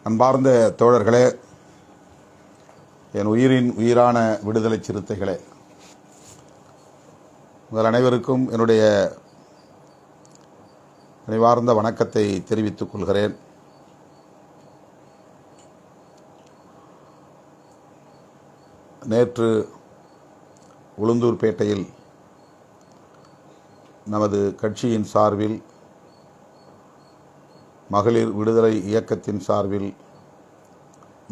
அன்பார்ந்த தோழர்களே, என் உயிரின் உயிரான விடுதலை சிறுத்தைகளே, உங்கள் அனைவருக்கும் என்னுடைய பணிவார்ந்த வணக்கத்தை தெரிவித்துக் கொள்கிறேன். நேற்று உளுந்தூர்பேட்டையில் நமது கட்சியின் சார்பில், மகளிர் விடுதலை இயக்கத்தின் சார்பில்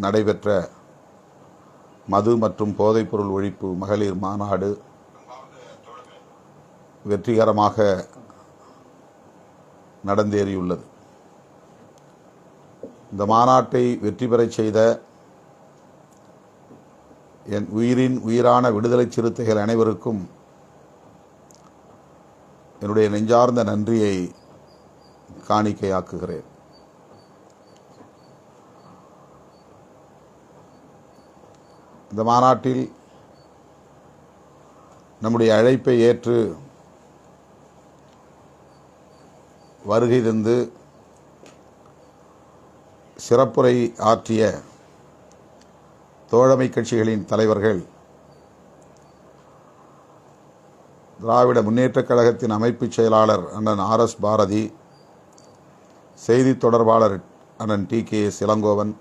நடைபெற்ற மது மற்றும் போதைப்பொருள் ஒழிப்பு மகளிர் மாநாடு வெற்றிகரமாக நடந்தேறியுள்ளது. இந்த மாநாட்டை வெற்றி பெறச் செய்த என் உயிரின் உயிரான விடுதலை சிறுத்தைகள் அனைவருக்கும் என்னுடைய நெஞ்சார்ந்த நன்றியை காணிக்கையாக்குகிறேன். இந்த மாநாட்டில் நம்முடைய அழைப்பை ஏற்று வருகை தந்து சிறப்புரை ஆற்றிய தோழமை கட்சிகளின் தலைவர்கள், திராவிட முன்னேற்றக் கழகத்தின் அமைப்புச் செயலாளர் அண்ணன் RS பாரதி, செய்தி தொடர்பாளர் அண்ணன் TKS இளங்கோவன்,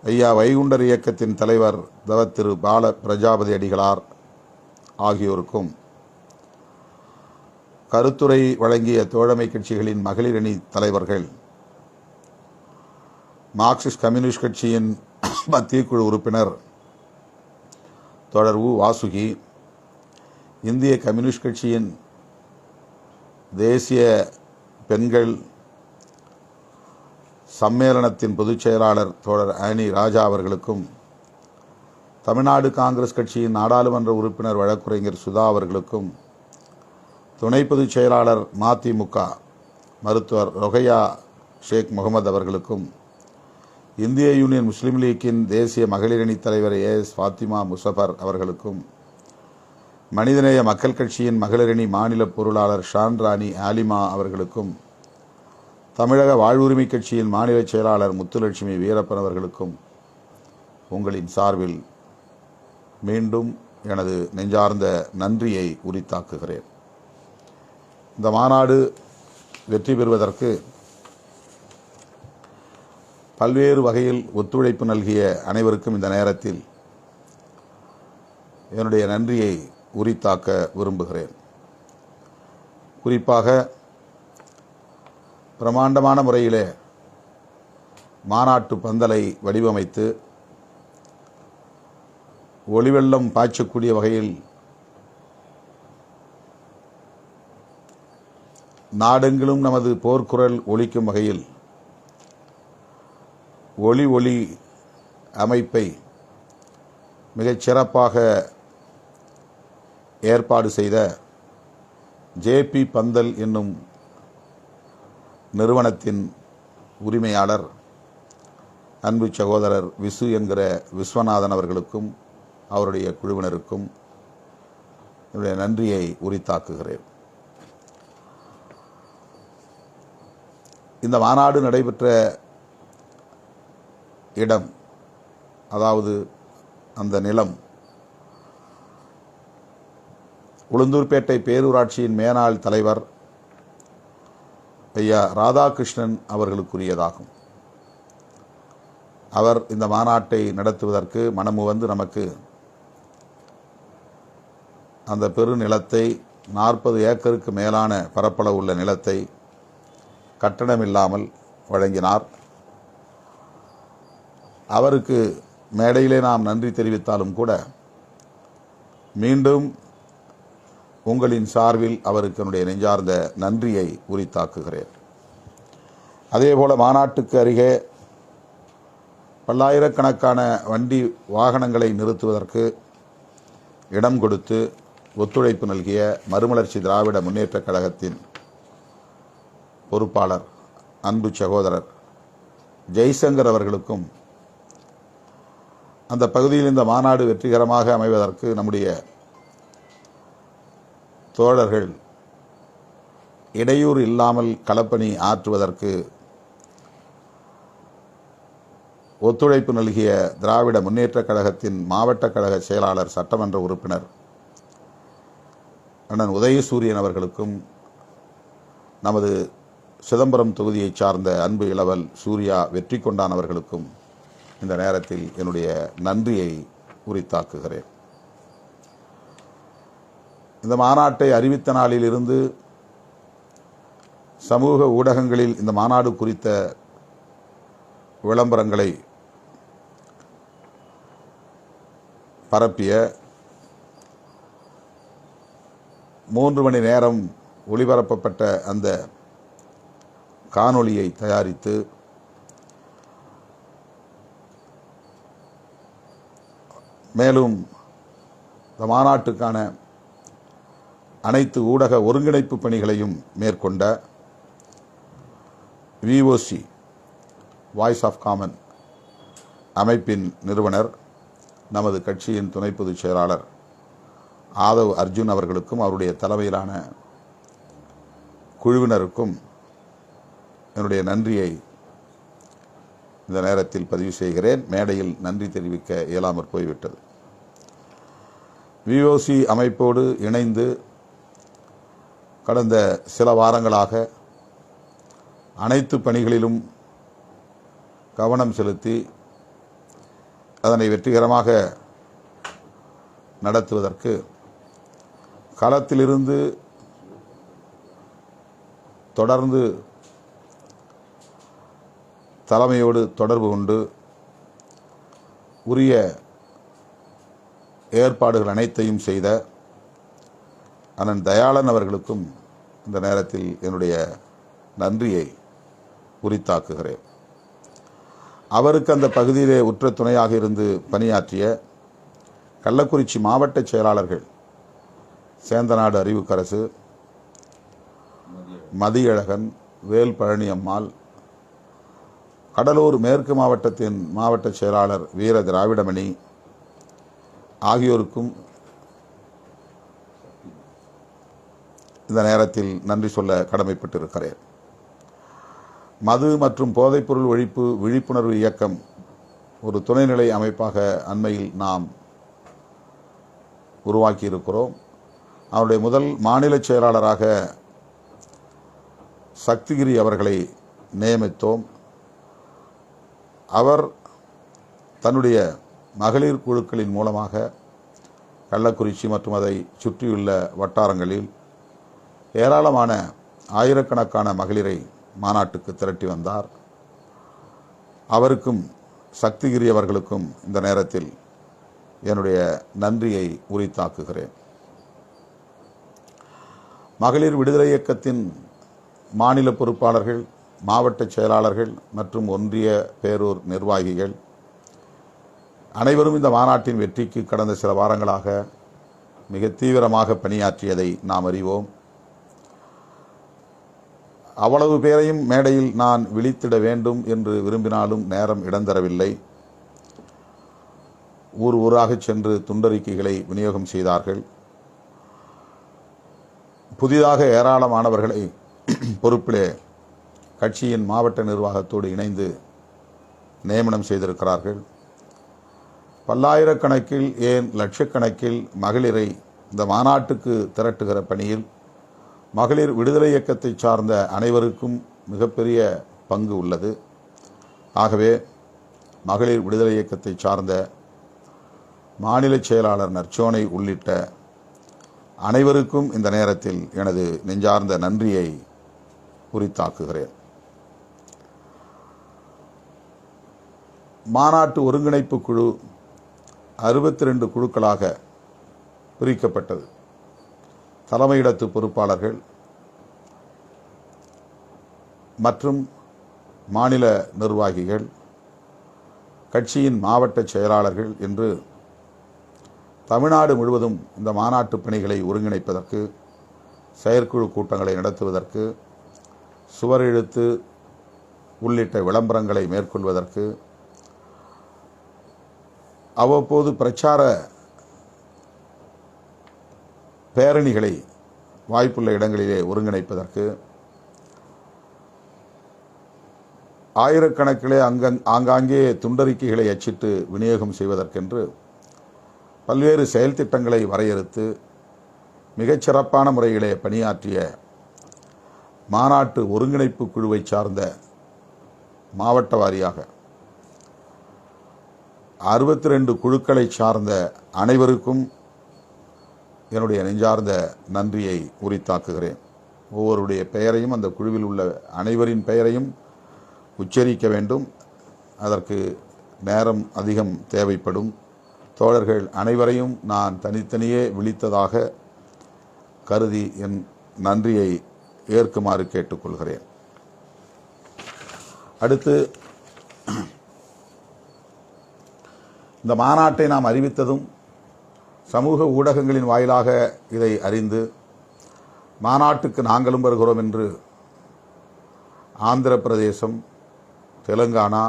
ஐயா வைகுண்டர் இயக்கத்தின் தலைவர் திரு பால பிரஜாபதி அடிகளார் ஆகியோருக்கும், கருத்துரை வழங்கிய தோழமை கட்சிகளின் மகளிர் அணி தலைவர்கள், மார்க்சிஸ்ட் கம்யூனிஸ்ட் கட்சியின் மத்திய குழு உறுப்பினர் தோழர் வாசுகி, இந்திய கம்யூனிஸ்ட் கட்சியின் தேசிய பெண்கள் சம்மேளனத்தின் பொதுச் செயலாளர் தோழர் ஆனி ராஜா அவர்களுக்கும், தமிழ்நாடு காங்கிரஸ் கட்சியின் நாடாளுமன்ற உறுப்பினர் வழக்குரைஞர் சுதா அவர்களுக்கும், துணை பொதுச் செயலாளர் மதிமுக மருத்துவர் ரொகையா ஷேக் முகமது அவர்களுக்கும், இந்திய யூனியன் முஸ்லீம் லீக்கின் தேசிய மகளிர் அணி தலைவர் AS ஃபாத்திமா முசஃபர் அவர்களுக்கும், மனிதநேய மக்கள் கட்சியின் மகளிர் அணி மாநில பொருளாளர் ஷான் ராணி ஆலிமா அவர்களுக்கும், தமிழக வாழ்வுரிமை கட்சியின் மாநில செயலாளர் முத்துலட்சுமி வீரப்பன் அவர்களுக்கும் உங்களின் சார்பில் மீண்டும் எனது நெஞ்சார்ந்த நன்றியை உரித்தாக்குகிறேன். இந்த மாநாடு வெற்றி பெறுவதற்கு பல்வேறு வகையில் ஒத்துழைப்பு நல்கிய அனைவருக்கும் இந்த நேரத்தில் என்னுடைய நன்றியை உரித்தாக்க விரும்புகிறேன். குறிப்பாக பிரமாண்டமான முறையிலே மாநாட்டு பந்தலை வடிவமைத்து ஒளிவெள்ளம் பாய்ச்சக்கூடிய வகையில் நாடெங்கிலும் நமது போர்க்குரல் ஒலிக்கும் வகையில் ஒளி அமைப்பை மிகச் சிறப்பாக ஏற்பாடு செய்த JP பந்தல் என்னும் நிறுவனத்தின் உரிமையாளர் அன்பு சகோதரர் விசு என்கிற விஸ்வநாதன் அவர்களுக்கும் அவருடைய குழுவினருக்கும் என்னுடைய நன்றியை உரித்தாக்குகிறேன். இந்த மாநாடு நடைபெற்ற இடம், அதாவது அந்த நிலம், உளுந்தூர்பேட்டை பேரூராட்சியின் மேனாள் தலைவர் ஐயா ராதாகிருஷ்ணன் அவர்களுக்குரியதாகும். அவர் இந்த மாநாட்டை நடத்துவதற்கு மனமு வந்து நமக்கு அந்த பெரு நிலத்தை, 40 ஏக்கருக்கு மேலான பரப்பளவு உள்ள நிலத்தை கட்டணமில்லாமல் வழங்கினார். அவருக்கு மேடையிலே நாம் நன்றி தெரிவித்தாலும் கூட, மீண்டும் உங்களின் சார்பில் அவருக்கு என்னுடைய நெஞ்சார்ந்த நன்றியை உரித்தாக்குகிறேன். அதேபோல மாநாட்டுக்கு அருகே பல்லாயிரக்கணக்கான வண்டி வாகனங்களை நிறுத்துவதற்கு இடம் கொடுத்து ஒத்துழைப்பு நல்கிய மறுமலர்ச்சி திராவிட முன்னேற்றக் கழகத்தின் பொறுப்பாளர் அன்பு சகோதரர் ஜெய்சங்கர் அவர்களுக்கும், அந்த பகுதியில் இந்த மாநாடு வெற்றிகரமாக அமைவதற்கு நம்முடைய தோழர்கள் இடையூறு இல்லாமல் களப்பணி ஆற்றுவதற்கு ஒத்துழைப்பு நல்கிய திராவிட முன்னேற்றக் கழகத்தின் மாவட்ட கழக செயலாளர் சட்டமன்ற உறுப்பினர் அண்ணன் உதயசூரியன் அவர்களுக்கும், நமது சிதம்பரம் தொகுதியைச் சார்ந்த அன்பு இளவல் சூர்யா வெற்றி கொண்டான் அவர்களுக்கும் இந்த நேரத்தில் என்னுடைய நன்றியை உரித்தாக்குகிறேன். இந்த மாநாட்டை அறிவித்த நாளில் இருந்து சமூக ஊடகங்களில் இந்த மாநாடு குறித்த விளம்பரங்களை பரப்பிய 3 மணி நேரம் ஒளிபரப்பப்பட்ட அந்த காணொளியை தயாரித்து மேலும் இந்த மாநாட்டுக்கான அனைத்து ஊடக ஒருங்கிணைப்பு பணிகளையும் மேற்கொண்ட VOC வாய்ஸ் ஆஃப் காமன் அமைப்பின் நிறுவனர், நமது கட்சியின் துணை பொதுச் செயலாளர் ஆதவ் அர்ஜுன் அவர்களுக்கும் அவருடைய தலைமையிலான குழுவினருக்கும் என்னுடைய நன்றியை இந்த நேரத்தில் பதிவு செய்கிறேன். மேடையில் நன்றி தெரிவிக்க இயலாமற் போய்விட்டது. VOC அமைப்போடு இணைந்து கடந்த சில வாரங்களாக அனைத்து பணிகளிலும் கவனம் செலுத்தி அதனை வெற்றிகரமாக நடத்துவதற்கு களத்திலிருந்து தொடர்ந்து தலைமையோடு தொடர்பு கொண்டு உரிய ஏற்பாடுகள் அனைத்தையும் செய்த அண்ணன் தயாளன் அவர்களுக்கும் இந்த நேரத்தில் என்னுடைய நன்றியை உரித்தாக்குகிறேன். அவருக்கு அந்த பகுதியிலே உற்ற துணையாக இருந்து பணியாற்றிய கள்ளக்குறிச்சி மாவட்ட செயலாளர்கள் சேந்தநாடு அறிவுக்கரசு, மதியழகன், வேல் பழனியம்மாள், கடலூர் மேற்கு மாவட்டத்தின் மாவட்ட செயலாளர் வீர திராவிடமணி ஆகியோருக்கும் இந்த நேரத்தில் நன்றி சொல்ல கடமைப்பட்டிருக்கிறேன். மது மற்றும் போதைப்பொருள் ஒழிப்பு விழிப்புணர்வு இயக்கம் ஒரு துணைநிலை அமைப்பாக அண்மையில் நாம் உருவாக்கியிருக்கிறோம். அவருடைய முதல் மாநில செயலாளராக சக்திகிரி அவர்களை நியமித்தோம். அவர் தன்னுடைய மகளிர் குழுக்களின் மூலமாக கள்ளக்குறிச்சி மற்றும் அதை சுற்றியுள்ள வட்டாரங்களில் ஏராளமான ஆயிரக்கணக்கான மகளிரை மாநாட்டுக்கு திரட்டி வந்தார். அவருக்கும் சக்திகிரி அவர்களுக்கும் இந்த நேரத்தில் என்னுடைய நன்றியை உரித்தாக்குகிறேன். மகளிர் விடுதலை இயக்கத்தின் மாநில பொறுப்பாளர்கள், மாவட்ட செயலாளர்கள் மற்றும் ஒன்றிய பேரூர் நிர்வாகிகள் அனைவரும் இந்த மாநாட்டின் வெற்றிக்கு கடந்த சில வாரங்களாக மிக தீவிரமாக பணியாற்றியதை நாம் அறிவோம். அவ்வளவு பேரையும் மேடையில் நான் விழித்திட வேண்டும் என்று விரும்பினாலும் நேரம் இடந்தரவில்லை. ஊர் ஊராக சென்று துண்டறிக்கைகளை விநியோகம் செய்தார்கள். புதிதாக ஏராளமானவர்களை பொறுப்பிலே கட்சியின் மாவட்ட நிர்வாகத்தோடு இணைந்து நியமனம் செய்திருக்கிறார்கள். பல்லாயிரக்கணக்கில், ஏன் லட்சக்கணக்கில் மகளிரை இந்த மாநாட்டுக்கு திரட்டுகிற பணியில் மகளிர் விடுதலை இயக்கத்தை சார்ந்த அனைவருக்கும் மிகப்பெரிய பங்கு உள்ளது. ஆகவே மகளிர் விடுதலை இயக்கத்தை சார்ந்த மாநில செயலாளர் நற்சோனை உள்ளிட்ட அனைவருக்கும் இந்த நேரத்தில் எனது நெஞ்சார்ந்த நன்றியை உரித்தாக்குகிறேன். மாநாட்டு ஒருங்கிணைப்பு குழு 62 குழுக்களாக பிரிக்கப்பட்டது. தலைமையிடத்து பொறுப்பாளர்கள் மற்றும் மாநில நிர்வாகிகள், கட்சியின் மாவட்ட செயலாளர்கள் என்று தமிழ்நாடு முழுவதும் இந்த மாநாட்டு பணிகளை ஒருங்கிணைப்பதற்கு, செயற்குழு கூட்டங்களை நடத்துவதற்கு, சுவரெழுத்து உள்ளிட்ட விளம்பரங்களை மேற்கொள்வதற்கு, அவ்வப்போது பிரச்சார பேரணிகளை வாய்ப்புள்ள இடங்களிலே ஒருங்கிணைப்பதற்கு, ஆயிரக்கணக்கிலே ஆங்காங்கே துண்டறிக்கைகளை அச்சிட்டு விநியோகம் செய்வதற்கென்று பல்வேறு செயல் திட்டங்களை வரையறுத்து மிகச்சிறப்பான முறையிலே பணியாற்றிய மாநாட்டு ஒருங்கிணைப்பு குழுவை சார்ந்த மாவட்ட வாரியாக 62 குழுக்களை சார்ந்த அனைவருக்கும் என்னுடைய நெஞ்சார்ந்த நன்றியை உரித்தாக்குகிறேன். ஒவ்வொருடைய பெயரையும், அந்த குழுவில் உள்ள அனைவரின் பெயரையும் உச்சரிக்க வேண்டும். அதற்கு நேரம் அதிகம் தேவைப்படும். தோழர்கள் அனைவரையும் நான் தனித்தனியே விழித்ததாக கருதி என் நன்றியை ஏற்குமாறு கேட்டுக்கொள்கிறேன். அடுத்து, இந்த மாநாட்டை நாம் அறிவித்ததும் சமூக ஊடகங்களின் வாயிலாக இதை அறிந்து மாநாட்டுக்கு நாங்களும் வருகிறோம் என்று ஆந்திர பிரதேசம், தெலுங்கானா,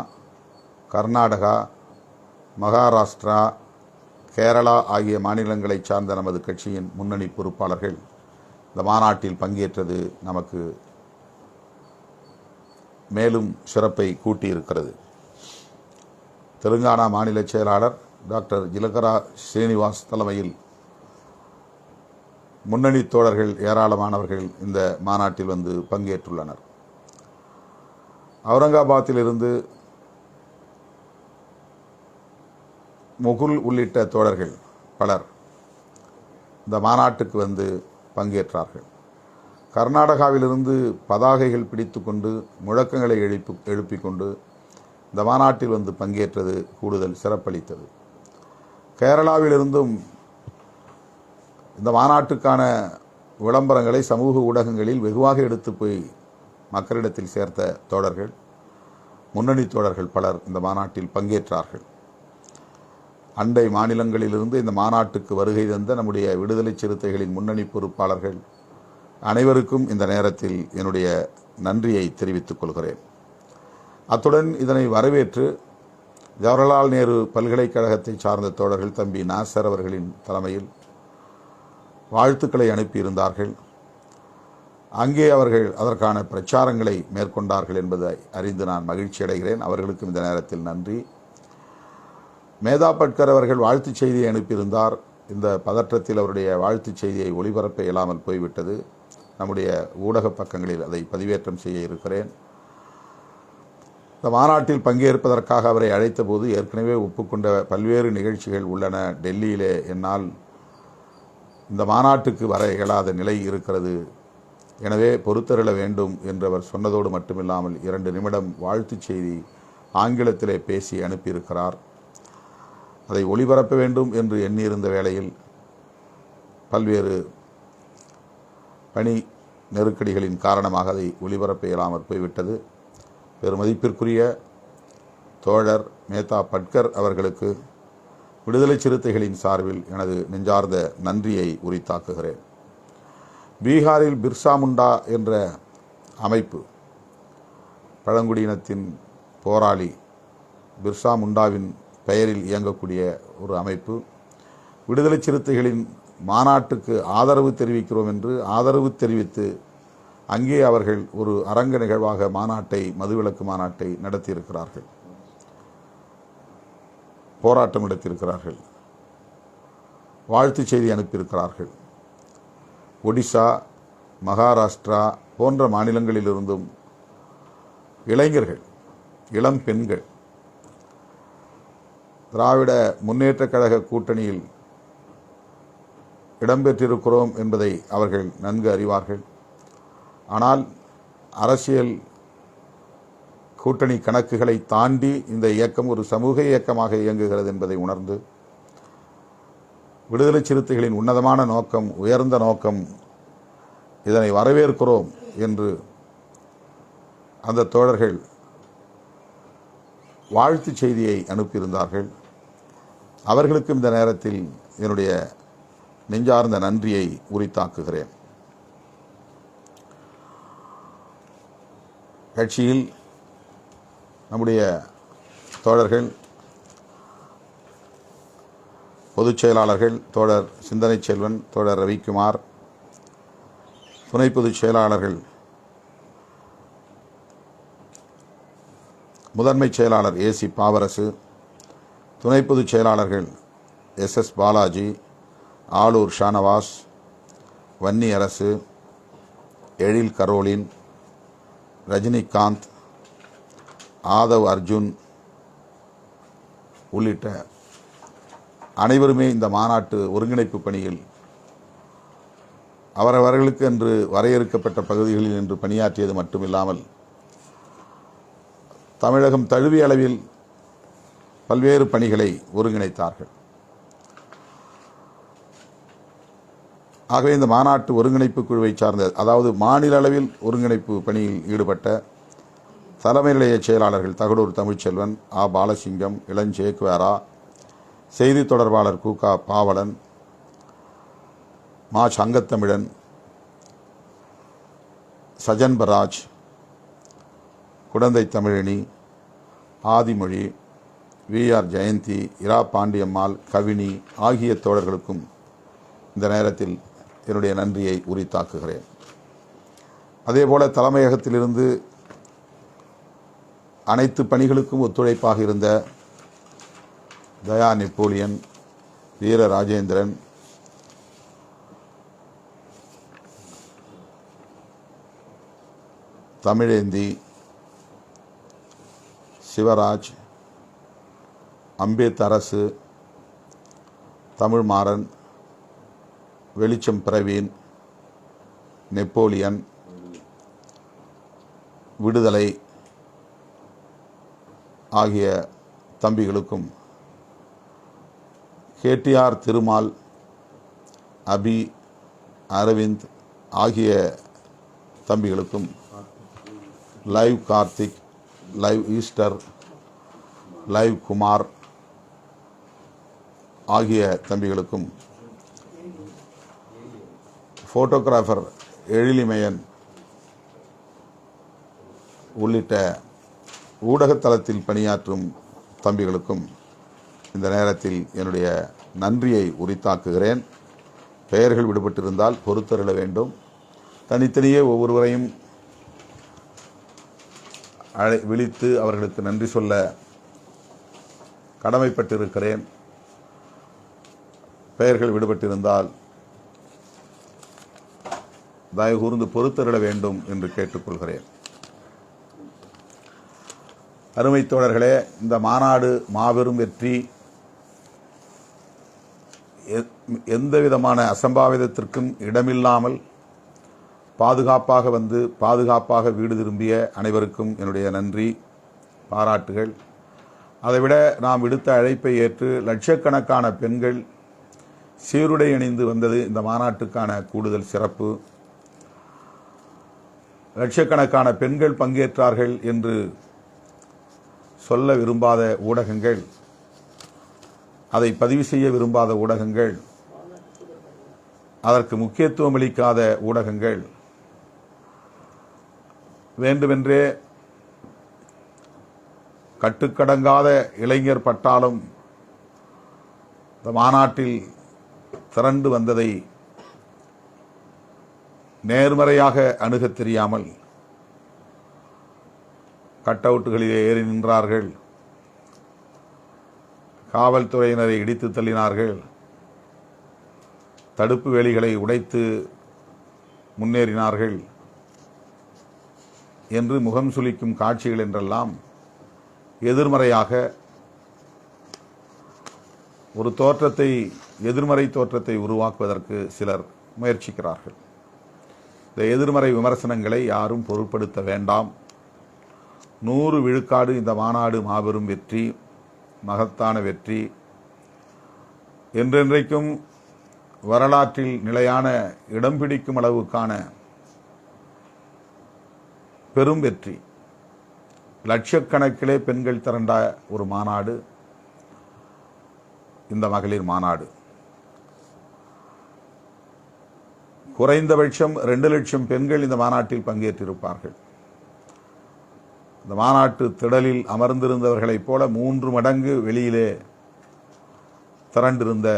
கர்நாடகா, மகாராஷ்டிரா, கேரளா ஆகிய மாநிலங்களைச் சார்ந்த நமது கட்சியின் முன்னணி பொறுப்பாளர்கள் இந்த மாநாட்டில் பங்கேற்றது நமக்கு மேலும் சிறப்பை கூட்டியிருக்கிறது. தெலுங்கானா மாநில செயலாளர் டாக்டர் ஜிலகரா ஸ்ரீனிவாஸ் தலைமையில் முன்னணி தோழர்கள் ஏராளமானவர்கள் இந்த மாநாட்டில் வந்து பங்கேற்றுள்ளனர். அவுரங்காபாத்திலிருந்து முகுல் உள்ளிட்ட தோழர்கள் பலர் இந்த மாநாட்டுக்கு வந்து பங்கேற்றார்கள். கர்நாடகாவிலிருந்து பதாகைகள் பிடித்து கொண்டு முழக்கங்களை எழுப்பிக் கொண்டு இந்த மாநாட்டில் வந்து பங்கேற்றது கூடுதல் சிறப்பளித்தது. கேரளாவிலிருந்தும் இந்த மாநாட்டுக்கான விளம்பரங்களை சமூக ஊடகங்களில் வெகுவாக எடுத்து போய் மக்களிடத்தில் சேர்த்த தோழர்கள், முன்னணி தோழர்கள் பலர் இந்த மாநாட்டில் பங்கேற்றார்கள். அண்டை மாநிலங்களிலிருந்து இந்த மாநாட்டுக்கு வருகை தந்த நம்முடைய விடுதலை சிறுத்தைகளின் முன்னணி பொறுப்பாளர்கள் அனைவருக்கும் இந்த நேரத்தில் என்னுடைய நன்றியை தெரிவித்துக் கொள்கிறேன். அத்துடன் இதனை வரவேற்று ஜவஹர்லால் நேரு பல்கலைக்கழகத்தை சார்ந்த தோழர்கள் தம்பி நாசர் அவர்களின் தலைமையில் வாழ்த்துக்களை அனுப்பியிருந்தார்கள். அங்கே அவர்கள் அதற்கான பிரச்சாரங்களை மேற்கொண்டார்கள் என்பதை அறிந்து நான் மகிழ்ச்சி அடைகிறேன். அவர்களுக்கும் இந்த நேரத்தில் நன்றி. மேதா பட்கர் அவர்கள் வாழ்த்துச் செய்தியை அனுப்பியிருந்தார். இந்த பதற்றத்தில் அவருடைய வாழ்த்துச் செய்தியை ஒளிபரப்ப இயலாமல் போய்விட்டது. நம்முடைய ஊடக பக்கங்களில் அதை பதிவேற்றம் செய்ய இருக்கிறேன். இந்த மாநாட்டில் பங்கேற்பதற்காக அவரை அழைத்த போது ஏற்கனவே ஒப்புக்கொண்ட பல்வேறு நிகழ்ச்சிகள் உள்ளன. டெல்லியிலே என்னால் இந்த மாநாட்டுக்கு வர இயலாத நிலை இருக்கிறது, எனவே பொறுத்தருள வேண்டும் என்று அவர் சொன்னதோடு மட்டுமில்லாமல் 2 நிமிடம் வாழ்த்துச் செய்தி ஆங்கிலத்திலே பேசி அனுப்பியிருக்கிறார். அதை ஒளிபரப்ப வேண்டும் என்று எண்ணியிருந்த வேளையில் பல்வேறு பணி நெருக்கடிகளின் காரணமாக அதை ஒளிபரப்ப இயலாமல் போய்விட்டது. பெருமதிப்பிற்குரிய தோழர் மேதா பட்கர் அவர்களுக்கு விடுதலை சிறுத்தைகளின் சார்பில் எனது நெஞ்சார்ந்த நன்றியை உரித்தாக்குகிறேன். பீகாரில் பிர்சா முண்டா என்ற அமைப்பு, பழங்குடியினத்தின் போராளி பிர்சா முண்டாவின் பெயரில் இயங்கக்கூடிய ஒரு அமைப்பு, விடுதலை சிறுத்தைகளின் மாநாட்டுக்கு ஆதரவு தெரிவிக்கிறோம் என்று ஆதரவு தெரிவித்து அங்கே அவர்கள் ஒரு அரங்க நிகழ்வாக மாநாட்டை, மதுவிலக்கு மாநாட்டை நடத்தியிருக்கிறார்கள், போராட்டம் நடத்தியிருக்கிறார்கள், வாழ்த்துச் செய்தி அனுப்பியிருக்கிறார்கள். ஒடிசா, மகாராஷ்டிரா போன்ற மாநிலங்களிலிருந்தும் இளைஞர்கள், இளம் பெண்கள் திராவிட முன்னேற்றக் கழக கூட்டணியில் இடம்பெற்றிருக்கிறோம் என்பதை அவர்கள் நன்கு அறிவார்கள். ஆனால் அரசியல் கூட்டணி கணக்குகளை தாண்டி இந்த இயக்கம் ஒரு சமூக இயக்கமாக இயங்குகிறது என்பதை உணர்ந்து விடுதலை சிறுத்தைகளின் உன்னதமான நோக்கம், உயர்ந்த நோக்கம், இதனை வரவேற்கிறோம் என்று அந்த தோழர்கள் வாழ்த்துச் செய்தியை அனுப்பியிருந்தார்கள். அவர்களுக்கும் இந்த நேரத்தில் என்னுடைய நெஞ்சார்ந்த நன்றியை உரித்தாக்குகிறேன். கட்சியில் நம்முடைய தோழர்கள், பொதுச் செயலாளர்கள் தோழர் சிந்தனை செல்வன், தோழர் ரவிக்குமார், துணை பொதுச் செயலாளர்கள் முதன்மைச் செயலாளர் ஏசி பாவரசு, துணை பொதுச் செயலாளர்கள் எஸ்எஸ் பாலாஜி, ஆலூர் ஷானவாஸ், வன்னி அரசு, எழில் கரோலின், ரஜினிகாந்த், ஆதவ் அர்ஜுன் உள்ளிட்ட அனைவருமே இந்த மாநாட்டு ஒருங்கிணைப்பு பணியில் அவரவர்களுக்கு என்று வரையறுக்கப்பட்ட பகுதிகளில் நின்று பணியாற்றியது மட்டுமில்லாமல் தமிழகம் தழுவிய அளவில் பல்வேறு பணிகளை ஒருங்கிணைத்தார்கள். ஆகவே இந்த மாநாட்டு ஒருங்கிணைப்பு குழுவை சார்ந்த, அதாவது மாநில அளவில் ஒருங்கிணைப்பு பணியில் ஈடுபட்ட தலைமை நிலைய செயலாளர்கள் தகடூர் தமிழ்ச்செல்வன், ஆ பாலசிங்கம், இளஞ்சேக்வேரா, செய்தி தொடர்பாளர் கூகா பாவலன், மா சங்கத்தமிழன், சஜன்பராஜ், குடந்தை தமிழினி, ஆதிமொழி, வி.ஆர். ஜெயந்தி, இரா பாண்டியம்மாள், கவினி ஆகிய தோழர்களுக்கும் இந்த நேரத்தில் என்னுடைய நன்றியை உரித்தாக்குகிறேன். அதேபோல தலைமையகத்திலிருந்து அனைத்து பணிகளுக்கும் ஒத்துழைப்பாக இருந்த தயா நெப்போலியன், வீர ராஜேந்திரன், தமிழேந்தி, சிவராஜ், அம்பேத் அரசு, தமிழ்மாறன், வெளிச்சம் பிரவீன், நெப்போலியன், விடுதலை ஆகிய தம்பிகளுக்கும், கேடிஆர் திருமால், அபி, அரவிந்த் ஆகிய தம்பிகளுக்கும், live Karthik, live Easter, live Kumar ஆகிய தம்பிகளுக்கும், ஃபோட்டோகிராஃபர் எழிலிமயன் உள்ளிட்ட ஊடகத்தளத்தில் பணியாற்றும் தம்பிகளுக்கும் இந்த நேரத்தில் என்னுடைய நன்றியை உரித்தாக்குகிறேன். பெயர்கள் விடுபட்டிருந்தால் பொறுத்தருள வேண்டும். தனித்தனியே ஒவ்வொருவரையும் விழித்து அவர்களுக்கு நன்றி சொல்ல கடமைப்பட்டிருக்கிறேன். பெயர்கள் விடுபட்டிருந்தால் தயவு கூர்ந்து பொறுத்தருள வேண்டும் என்று கேட்டுக்கொள்கிறேன். அருமை தோழர்களே, இந்த மாநாடு மாபெரும் வெற்றி. எந்த விதமான அசம்பாவிதத்திற்கும் இடமில்லாமல் பாதுகாப்பாக வந்து பாதுகாப்பாக வீடு திரும்பிய அனைவருக்கும் என்னுடைய நன்றி, பாராட்டுகள். அதைவிட நாம் விடுத்த அழைப்பை ஏற்று லட்சக்கணக்கான பெண்கள் சீருடை அணிந்து வந்தது இந்த மாநாட்டுக்கான கூடுதல் சிறப்பு. லட்சக்கணக்கான பெண்கள் பங்கேற்றார்கள் என்று சொல்ல விரும்பாத ஊடகங்கள், அதை பதிவு செய்ய விரும்பாத ஊடகங்கள், அதற்கு முக்கியத்துவம் அளிக்காத ஊடகங்கள் வேண்டுமென்றே கட்டுக்கடங்காத இளைஞர் பட்டாளம் இந்த மாநாட்டில் திரண்டு வந்ததை நேர்மறையாக அணுகத் தெரியாமல் கட் அவுட்டுகளிலே ஏறி நின்றார்கள், காவல்துறையினரை இடித்து தள்ளினார்கள், தடுப்பு வேலிகளை உடைத்து முன்னேறினார்கள் என்று முகம் சுளிக்கும் காட்சிகள் என்றெல்லாம் எதிர்மறையாக ஒரு தோற்றத்தை, எதிர்மறை தோற்றத்தை உருவாக்குவதற்கு சிலர் முயற்சிக்கிறார்கள். இந்த எதிர்மறை விமர்சனங்களை யாரும் பொருட்படுத்த வேண்டாம். 100 விழுக்காடு இந்த மாநாடு மாபெரும் வெற்றி, மகத்தான வெற்றி, என்றென்றைக்கும் வரலாற்றில் நிலையான இடம் பிடிக்கும் அளவுக்கான பெரும் வெற்றி. லட்சக்கணக்கிலே பெண்கள் திரண்ட ஒரு மாநாடு இந்த மகளிர் மாநாடு. குறைந்தபட்சம் 2 லட்சம் பெண்கள் இந்த மாநாட்டில் பங்கேற்றிருப்பார்கள். இந்த மாநாட்டு திடலில் அமர்ந்திருந்தவர்களைப் போல 3 மடங்கு வெளியிலே திரண்டிருந்த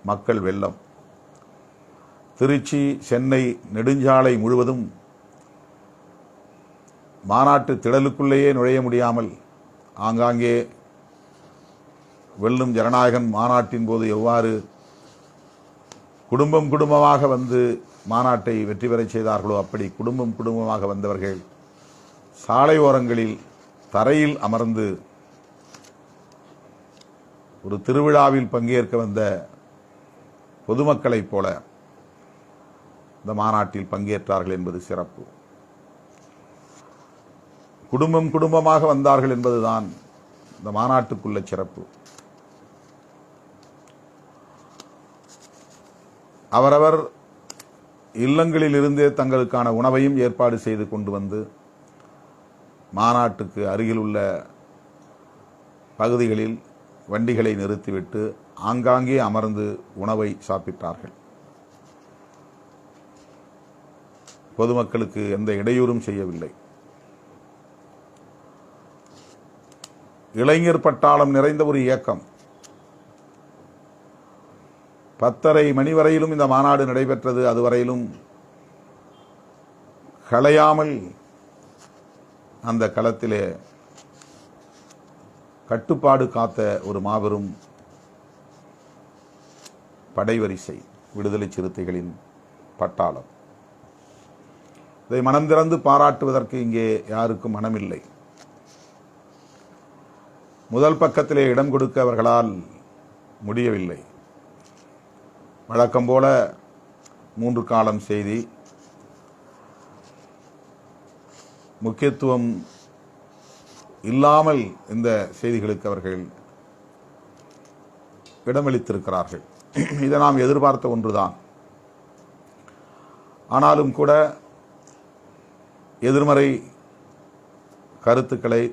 மக்கள் வெள்ளம். திருச்சி, சென்னை நெடுஞ்சாலை முழுவதும் மாநாட்டு திடலுக்குள்ளேயே நுழைய முடியாமல் ஆங்காங்கே வெல்லும் ஜனநாயகன் மாநாட்டின் போது எவ்வாறு குடும்பம் குடும்பமாக வந்து மாநாட்டை வெற்றி பெறச் செய்தார்களோ அப்படி குடும்பம் குடும்பமாக வந்தவர்கள் சாலை ஓரங்களில் தரையில் அமர்ந்து ஒரு திருவிழாவில் பங்கேற்க வந்த பொதுமக்களைப் போல இந்த மாநாட்டில் பங்கேற்றார்கள் என்பது சிறப்பு. குடும்பம் குடும்பமாக வந்தார்கள் என்பதுதான் இந்த மாநாட்டுக்குள்ள சிறப்பு. அவரவர் இல்லங்களில் இருந்தே தங்களுக்கான உணவையும் ஏற்பாடு செய்து கொண்டு வந்து மாநாட்டுக்கு அருகில் உள்ள பகுதிகளில் வண்டிகளை நிறுத்திவிட்டு ஆங்காங்கே அமர்ந்து உணவை சாப்பிட்டார்கள். பொதுமக்களுக்கு எந்த இடையூறும் செய்யவில்லை. இளைஞர் பட்டாளம் நிறைந்த ஒரு இயக்கம். 10:30 மணி வரையிலும் இந்த மாநாடு நடைபெற்றது. அதுவரையிலும் களையாமல் அந்த களத்திலே கட்டுப்பாடு காத்த ஒரு மாபெரும் படைவரிசை விடுதலை சிறுத்தைகளின் பட்டாளம். இதை மனம் திறந்து பாராட்டுவதற்கு இங்கே யாருக்கும் மனமில்லை. முதல் பக்கத்திலே இடம் கொடுக்க அவர்களால் முடியவில்லை. வழக்கம் போல 3 காலம் செய்தி, முக்கியத்துவம் இல்லாமல் இந்த செய்திகளுக்கு அவர்கள் இடமளித்திருக்கிறார்கள். இதை நாம் எதிர்பார்த்த ஒன்றுதான். ஆனாலும் கூட எதிர்மறை கருத்துக்களை,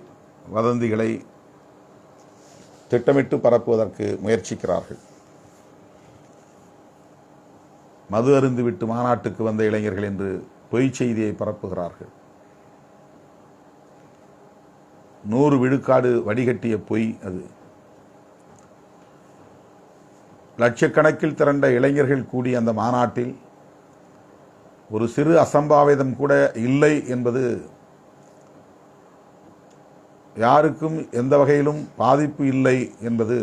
வதந்திகளை திட்டமிட்டு பரப்புவதற்கு முயற்சிக்கிறார்கள். மது அருந்துவிட்டு மாநாட்டுக்கு வந்த இளைஞர்கள் என்று பொய் செய்தியை பரப்புகிறார்கள். 100 விழுக்காடு வடிகட்டிய பொய் அது. லட்சக்கணக்கில் திரண்ட இளைஞர்கள் கூடிய அந்த மாநாட்டில் ஒரு சிறு அசம்பாவிதம் கூட இல்லை என்பது யாருக்கும் எந்த வகையிலும் பாதிப்பு இல்லை என்பது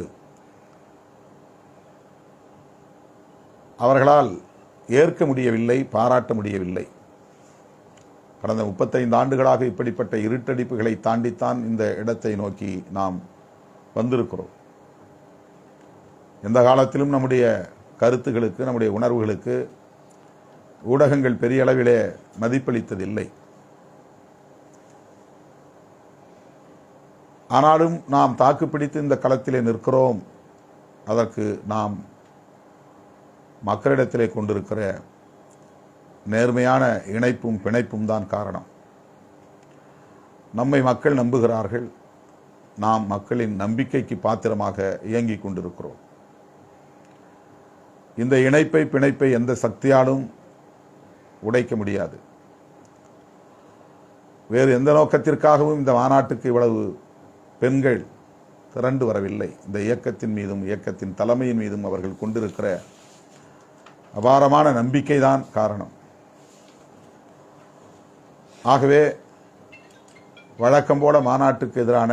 அவர்களால் ஏற்க முடியவில்லை, பாராட்ட முடியவில்லை. கடந்த 35 ஆண்டுகளாக இப்படிப்பட்ட இருட்டடிப்புகளை தாண்டித்தான் இந்த இடத்தை நோக்கி நாம் வந்திருக்கிறோம். எந்த காலத்திலும் நம்முடைய கருத்துகளுக்கு, நம்முடைய உணர்வுகளுக்கு ஊடகங்கள் பெரிய அளவிலே மதிப்பளித்ததில்லை. ஆனாலும் நாம் தாக்குப்பிடித்து இந்த களத்திலே நிற்கிறோம். அதற்கு நாம் மக்களிடத்திலே கொண்டிருக்கிற நேர்மையான இணைப்பும் பிணைப்பும் தான் காரணம். நம்மை மக்கள் நம்புகிறார்கள். நாம் மக்களின் நம்பிக்கைக்கு பாத்திரமாக இயங்கிக் கொண்டிருக்கிறோம். இந்த இணைப்பை, பிணைப்பை எந்த சக்தியாலும் உடைக்க முடியாது. வேறு எந்த நோக்கத்திற்காகவும் இந்த மாநாட்டுக்கு இவ்வளவு பெண்கள் திரண்டு வரவில்லை. இந்த இயக்கத்தின் மீதும், இயக்கத்தின் தலைமையின் மீதும் அவர்கள் கொண்டிருக்கிற அபாரமான நம்பிக்கை தான் காரணம். ஆகவே வழக்கம் போல மாநாட்டுக்கு எதிரான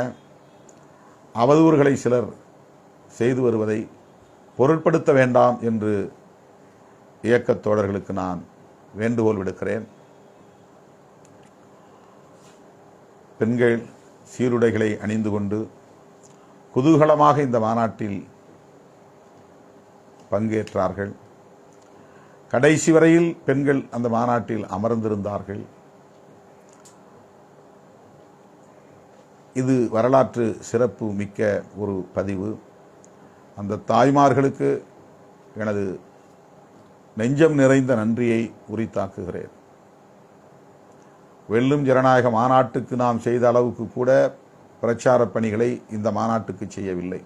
அவதூறுகளை சிலர் செய்து வருவதை பொருட்படுத்த வேண்டாம் என்று இயக்கத் தோழர்களுக்கு நான் வேண்டுகோள் விடுக்கிறேன். பெண்கள் சீருடைகளை அணிந்து கொண்டு குதூகலமாக இந்த மாநாட்டில் பங்கேற்றார்கள். கடைசி வரையில் பெண்கள் அந்த மாநாட்டில் அமர்ந்திருந்தார்கள். இது வரலாற்று சிறப்பு மிக்க ஒரு பதிவு. அந்த தாய்மார்களுக்கு எனது நெஞ்சம் நிறைந்த நன்றியை உரித்தாக்குகிறேன். வெல்லும் ஜனநாயக மாநாட்டுக்கு நாம் செய்த அளவுக்கு கூட பிரச்சார பணிகளை இந்த மாநாட்டுக்கு செய்யவில்லை.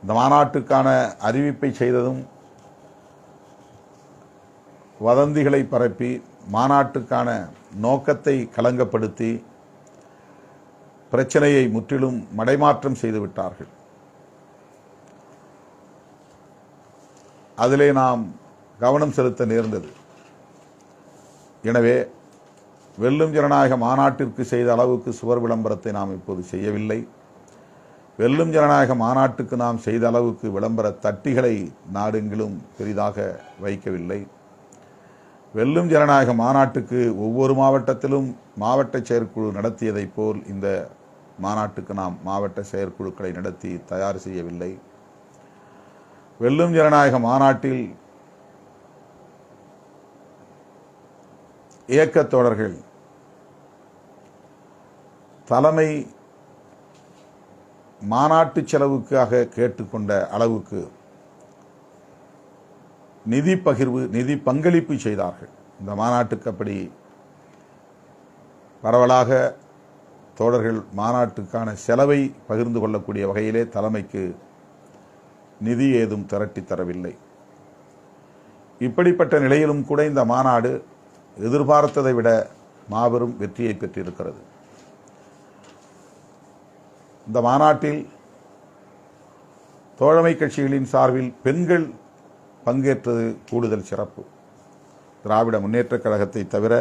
இந்த மாநாட்டுக்கான அறிவிப்பை செய்ததும் வதந்திகளை பரப்பி மாநாட்டுக்கான நோக்கத்தை களங்கப்படுத்தி பிரச்சனையை முற்றிலும் மடைமாற்றம் செய்துவிட்டார்கள். அதிலே நாம் கவனம் செலுத்த நேர்ந்தது. எனவே வெல்லும் ஜனநாயக மாநாட்டிற்கு செய்த அளவுக்கு சுவர் விளம்பரத்தை நாம் இப்போது செய்யவில்லை. வெல்லும் ஜனநாயக மாநாட்டுக்கு நாம் செய்த அளவுக்கு விளம்பர தட்டிகளை நாடெங்கிலும் பெரிதாக வைக்கவில்லை. வெல்லும் ஜனநாயக மாநாட்டுக்கு ஒவ்வொரு மாவட்டத்திலும் மாவட்ட செயற்குழு நடத்தியதைப் போல் இந்த மாநாட்டுக்கு நாம் மாவட்ட செயற்குழுக்களை நடத்தி தயார் செய்யவில்லை. வெல்லும் ஜனநாயக மாநாட்டில் இயக்கத் தோழர்கள் தலைமை மாநாட்டு செலவுக்காக கேட்டுக்கொண்ட அளவுக்கு நிதி பகிர்வு, நிதி பங்களிப்பு செய்தார்கள். இந்த மாநாட்டுக்கு அப்படி பரவலாக தோழர்கள் மாநாட்டுக்கான செலவை பகிர்ந்து கொள்ளக்கூடிய வகையிலே தலைமைக்கு நிதி ஏதும் திரட்டி தரவில்லை. இப்படிப்பட்ட நிலையிலும் கூட இந்த மாநாடு எதிர்பார்த்ததை விட மாபெரும் வெற்றியை பெற்றிருக்கிறது. இந்த மாநாட்டில் தோழமை கட்சிகளின் சார்பில் பெண்கள் பங்கேற்றது கூடுதல் சிறப்பு. திராவிட முன்னேற்றக் கழகத்தை தவிர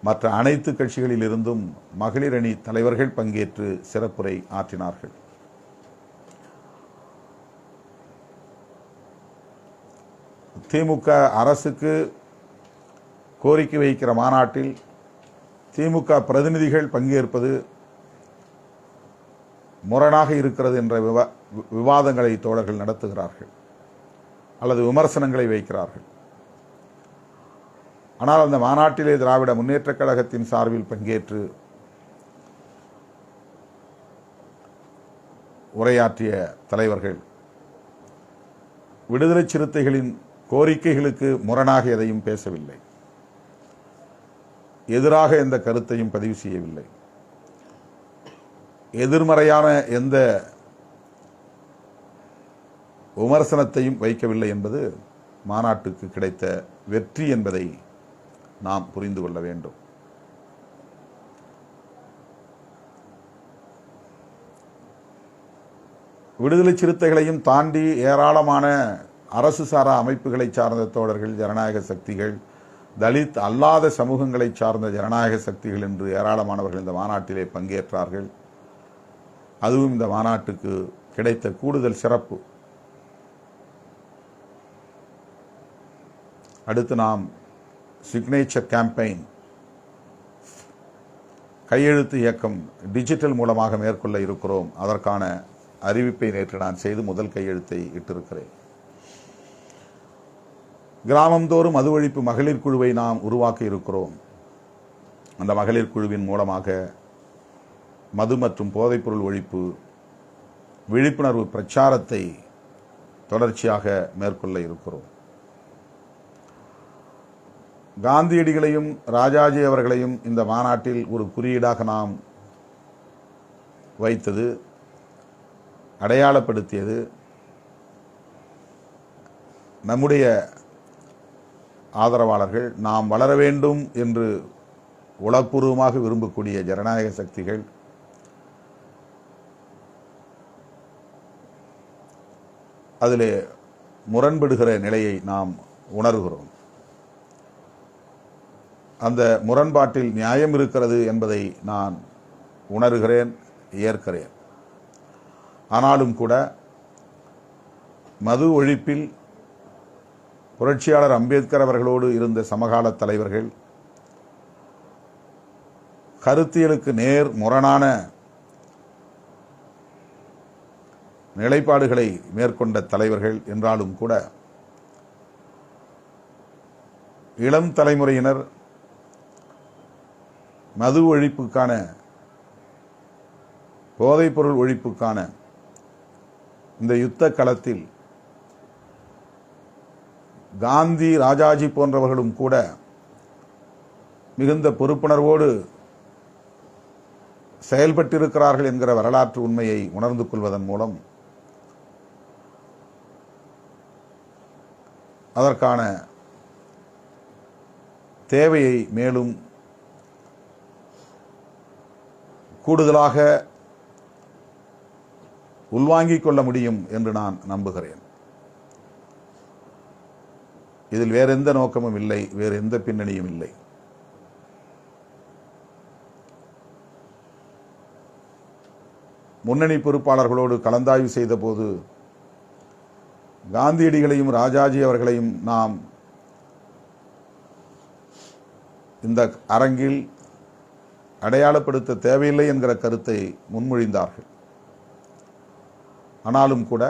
மற்ற அனைத்து கட்சிகளில் இருந்தும் மகளிர் அணி தலைவர்கள் பங்கேற்று சிறப்புரை ஆற்றினார்கள். திமுக அரசுக்கு கோரிக்கை வைக்கிற மாநாட்டில் திமுக பிரதிநிதிகள் பங்கேற்பது முரணாக இருக்கிறது என்ற விவாதங்களை தோழர்கள் நடத்துகிறார்கள் அல்லது விமர்சனங்களை வைக்கிறார்கள். ஆனால் அந்த மாநாட்டிலே திராவிட முன்னேற்றக் கழகத்தின் சார்பில் பங்கேற்று உரையாற்றிய தலைவர்கள் விடுதலை சிறுத்தைகளின் கோரிக்கைகளுக்கு முரணாக எதையும் பேசவில்லை, எதிராக எந்த கருத்தையும் பதிவு செய்யவில்லை, எதிர்மறையான எந்த விமர்சனத்தையும் வைக்கவில்லை என்பது மாநாட்டுக்கு கிடைத்த வெற்றி என்பதை நாம் புரிந்து கொள்ள வேண்டும். விடுதலை சிறுத்தைகளையும் தாண்டி ஏராளமான அரசு சாரா அமைப்புகளை சார்ந்த தோழர்கள், ஜனநாயக சக்திகள், தலித் அல்லாத சமூகங்களை சார்ந்த ஜனநாயக சக்திகள் என்று ஏராளமானவர்கள் இந்த மாநாட்டிலே பங்கேற்றார்கள். அதுவும் இந்த மாநாட்டுக்கு கிடைத்த கூடுதல் சிறப்பு. அடுத்து நாம் சிக்னேச்சர் கேம்பெயின், கையெழுத்து இயக்கம் டிஜிட்டல் மூலமாக மேற்கொள்ள இருக்கிறோம். அதற்கான அறிவிப்பை நேற்று நான் செய்து முதல் கையெழுத்தை இட்டிருக்கிறேன். கிராமந்தோறும் மது ஒழிப்பு மகளிர் குழுவை நாம் உருவாக்க இருக்கிறோம். அந்த மகளிர் குழுவின் மூலமாக மது மற்றும் போதைப்பொருள் ஒழிப்பு விழிப்புணர்வு பிரச்சாரத்தை தொடர்ச்சியாக மேற்கொள்ள இருக்கிறோம். காந்தியடிகளையும் ராஜாஜி அவர்களையும் இந்த மாநாட்டில் ஒரு குறியீடாக நாம் வைத்தது, அடையாளப்படுத்தியது நம்முடைய ஆதரவாளர்கள், நாம் வளர வேண்டும் என்று உளப்பூர்வமாக விரும்பக்கூடிய ஜனநாயக சக்திகள் அதிலே முரண்படுகிற நிலையை நாம் உணர்கிறோம். அந்த முரண்பாட்டில் நியாயம் இருக்கிறது என்பதை நான் உணர்கிறேன், ஏற்கிறேன். ஆனாலும் கூட மது ஒழிப்பில் புரட்சியாளர் அம்பேத்கர் அவர்களோடு இருந்த சமகால தலைவர்கள், கருத்தியலுக்கு நேர் முரணான நிலைப்பாடுகளை மேற்கொண்ட தலைவர்கள் என்றாலும் கூட இளம் தலைமுறையினர் மது ஒழிப்புக்கான, போதைப்பொருள் ஒழிப்புக்கான இந்த யுத்த களத்தில் காந்தி, ராஜாஜி போன்றவர்களும் கூட மிகுந்த பொறுப்புணர்வோடு செயல்பட்டிருக்கிறார்கள் என்கிற வரலாற்று உண்மையை உணர்ந்து கொள்வதன் மூலம் அதற்கான தேவையை மேலும் கூடுதலாக உள்வாங்கிக் கொள்ள முடியும் என்று நான் நம்புகிறேன். இதில் வேறு எந்த நோக்கமும் இல்லை, வேறு எந்த பின்னணியும் இல்லை. முன்னணி பொறுப்பாளர்களோடு கலந்தாய்வு செய்தபோது காந்தியடிகளையும் ராஜாஜி அவர்களையும் நாம் இந்த அரங்கில் அடையாளப்படுத்த தேவையில்லை என்கிற கருத்தை முன்மொழிந்தார்கள். ஆனாலும் கூட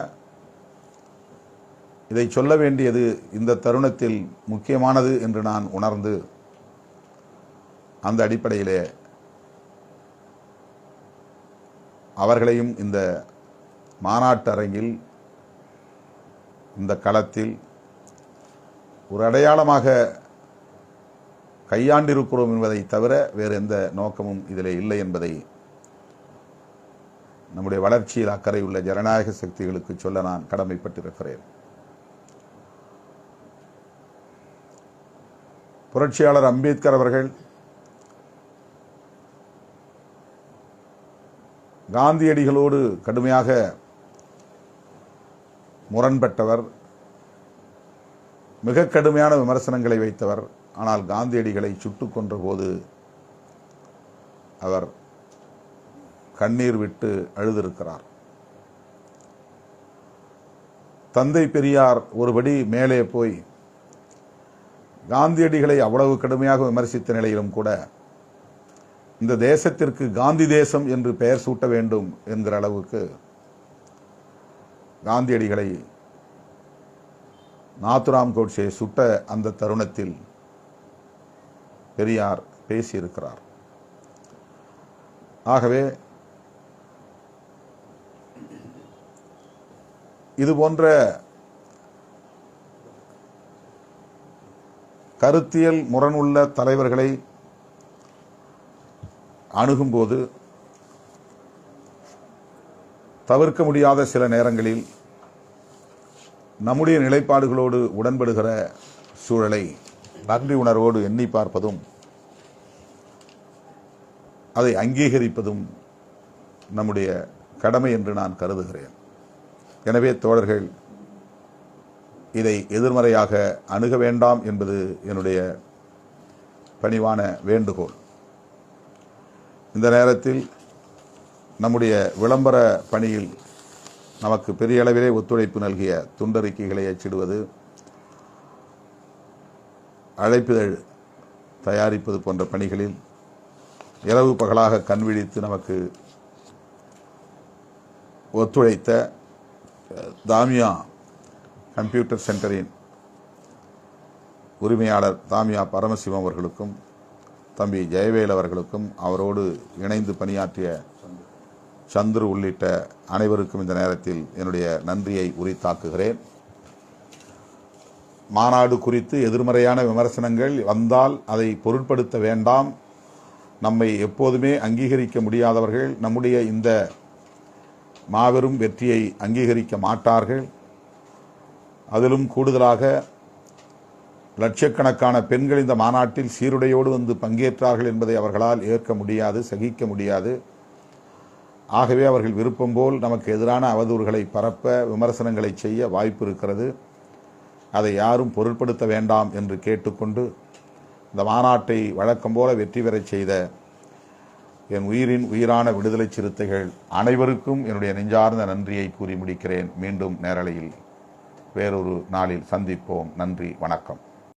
இதை சொல்ல வேண்டியது இந்த தருணத்தில் முக்கியமானது என்று நான் உணர்ந்து அந்த அடிப்படையிலே அவர்களையும் இந்த மாநாட்டு அரங்கில் இந்த களத்தில் ஒரு அடையாளமாக கையாண்டிருக்கிறோம் என்பதை தவிர வேறு எந்த நோக்கமும் இதில் இல்லை என்பதை நம்முடைய வளர்ச்சியில் அக்கறை உள்ள ஜனநாயக சக்திகளுக்கு சொல்ல நான் கடமைப்பட்டிருக்கிறேன். புரட்சியாளர் அம்பேத்கர் அவர்கள் காந்தியடிகளோடு கடுமையாக முரண்பட்டவர், மிக கடுமையான விமர்சனங்களை வைத்தவர். ஆனால் காந்தியடிகளை சுட்டுக் கொன்ற போது அவர் கண்ணீர் விட்டு அழுதிருக்கிறார். தந்தை பெரியார் ஒருபடி மேலே போய் காந்தியடிகளை அவ்வளவு கடுமையாக விமர்சித்த நிலையிலும் கூட இந்த தேசத்திற்கு காந்தி தேசம் என்று பெயர் சூட்ட வேண்டும் என்கிற அளவுக்கு காந்தியடிகளை நாத்துராம் கோட்சே சுட்ட அந்த தருணத்தில் பெரியார் பேசியிருக்கிறார். ஆகவே இது போன்ற கருத்தியல் முரணுள்ள தலைவர்களை அணுகும்போது தவிர்க்க முடியாத சில நேரங்களில் நம்முடைய நிலைப்பாடுகளோடு உடன்படுகிற சூழலை நன்றி உணர்வோடு எண்ணி பார்ப்பதும் அதை அங்கீகரிப்பதும் நம்முடைய கடமை என்று நான் கருதுகிறேன். எனவே தோழர்கள், இதை எதிர்மறையாக அணுக வேண்டாம் என்பது என்னுடைய பணிவான வேண்டுகோள். இந்த நேரத்தில் நம்முடைய விளம்பர பணியில் நமக்கு பெரிய அளவிலே ஒத்துழைப்பு நல்கிய துண்டறிக்கைகளை அச்சிடுவது, அழைப்பிதழ் தயாரிப்பது போன்ற பணிகளில் இரவு பகலாக கண்விழித்து நமக்கு ஒத்துழைத்த தாமியா கம்ப்யூட்டர் சென்டரின் உரிமையாளர் தாமியா பரமசிவம் அவர்களுக்கும், தம்பி ஜெயவேல் அவர்களுக்கும், அவரோடு இணைந்து பணியாற்றிய சந்துரு உள்ளிட்ட அனைவருக்கும் இந்த நேரத்தில் என்னுடைய நன்றியை உரித்தாக்குகிறேன். மாநாடு குறித்து எதிர்மறையான விமர்சனங்கள் வந்தால் அதை பொருட்படுத்த வேண்டாம். நம்மை எப்போதுமே அங்கீகரிக்க முடியாதவர்கள் நம்முடைய இந்த மாபெரும் வெற்றியை அங்கீகரிக்க மாட்டார்கள். அதிலும் கூடுதலாக லட்சக்கணக்கான பெண்கள் இந்த மாநாட்டில் சீருடையோடு வந்து பங்கேற்றார்கள் என்பதை அவர்களால் ஏற்க முடியாது, சகிக்க முடியாது. ஆகவே அவர்கள் விருப்பம் போல் நமக்கு எதிரான அவதூறுகளை பரப்ப, விமர்சனங்களை செய்ய வாய்ப்பு இருக்கிறது. அதை யாரும் பொருட்படுத்த வேண்டாம் என்று கேட்டுக்கொண்டு, இந்த மாநாட்டை வழக்கம் போல வெற்றி பெறச் செய்த என் உயிரின் உயிரான விடுதலை சிறுத்தைகள் அனைவருக்கும் என்னுடைய நெஞ்சார்ந்த நன்றியை கூறி முடிக்கிறேன். மீண்டும் நேரலையில் வேறொரு நாளில் சந்திப்போம். நன்றி, வணக்கம்.